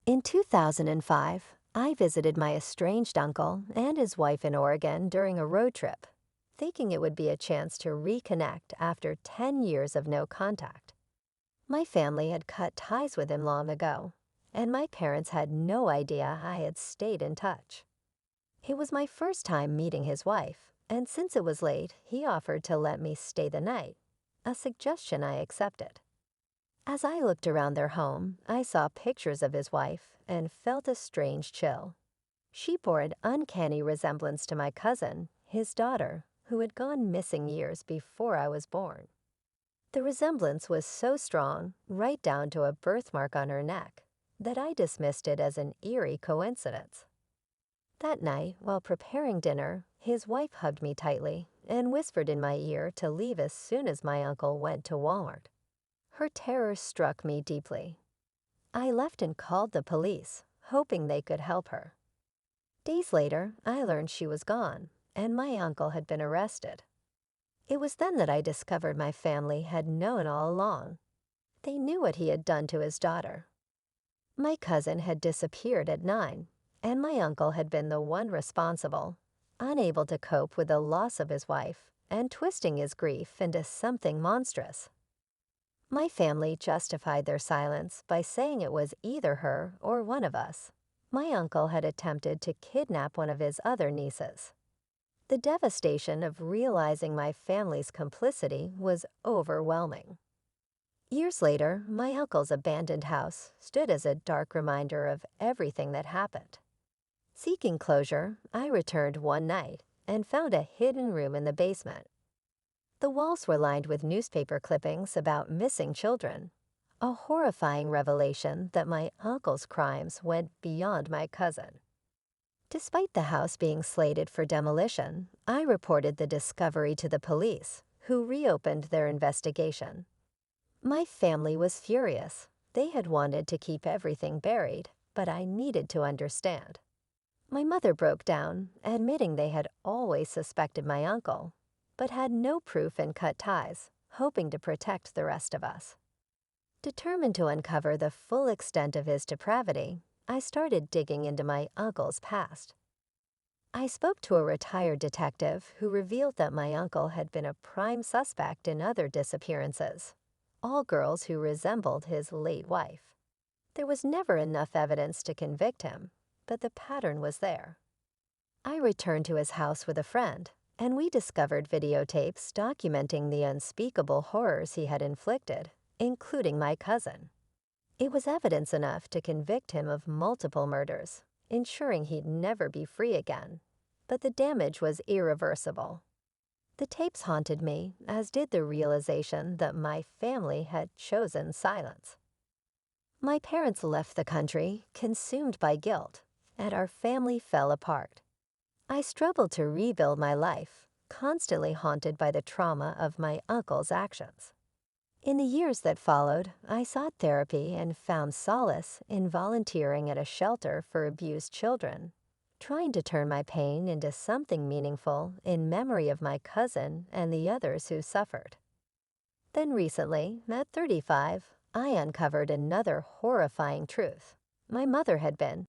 In 2005, I visited my estranged uncle and his wife in Oregon during a road trip, thinking it would be a chance to reconnect after 10 years of no contact. My family had cut ties with him long ago, and my parents had no idea I had stayed in touch. It was my first time meeting his wife, and since it was late, he offered to let me stay the night, a suggestion I accepted. As I looked around their home, I saw pictures of his wife and felt a strange chill. She bore an uncanny resemblance to my cousin, his daughter, who had gone missing years before I was born. The resemblance was so strong, right down to a birthmark on her neck, that I dismissed it as an eerie coincidence. That night, while preparing dinner, his wife hugged me tightly and whispered in my ear to leave as soon as my uncle went to Walmart. Her terror struck me deeply. I left and called the police, hoping they could help her. Days later, I learned she was gone, and my uncle had been arrested. It was then that I discovered my family had known all along. They knew what he had done to his daughter. My cousin had disappeared at 9, and my uncle had been the one responsible, unable to cope with the loss of his wife and twisting his grief into something monstrous. My family justified their silence by saying it was either her or one of us. My uncle had attempted to kidnap one of his other nieces. The devastation of realizing my family's complicity was overwhelming. Years later, my uncle's abandoned house stood as a dark reminder of everything that happened. Seeking closure, I returned one night and found a hidden room in the basement. The walls were lined with newspaper clippings about missing children, a horrifying revelation that my uncle's crimes went beyond my cousin. Despite the house being slated for demolition, I reported the discovery to the police, who reopened their investigation. My family was furious. They had wanted to keep everything buried, but I needed to understand. My mother broke down, admitting they had always suspected my uncle, but had no proof and cut ties, hoping to protect the rest of us. Determined to uncover the full extent of his depravity, I started digging into my uncle's past. I spoke to a retired detective who revealed that my uncle had been a prime suspect in other disappearances, all girls who resembled his late wife. There was never enough evidence to convict him, but the pattern was there. I returned to his house with a friend, and we discovered videotapes documenting the unspeakable horrors he had inflicted, including my cousin. It was evidence enough to convict him of multiple murders, ensuring he'd never be free again, but the damage was irreversible. The tapes haunted me, as did the realization that my family had chosen silence. My parents left the country, consumed by guilt, and our family fell apart. I struggled to rebuild my life, constantly haunted by the trauma of my uncle's actions. In the years that followed, I sought therapy and found solace in volunteering at a shelter for abused children, trying to turn my pain into something meaningful in memory of my cousin and the others who suffered. Then recently, at 35, I uncovered another horrifying truth. My mother had been,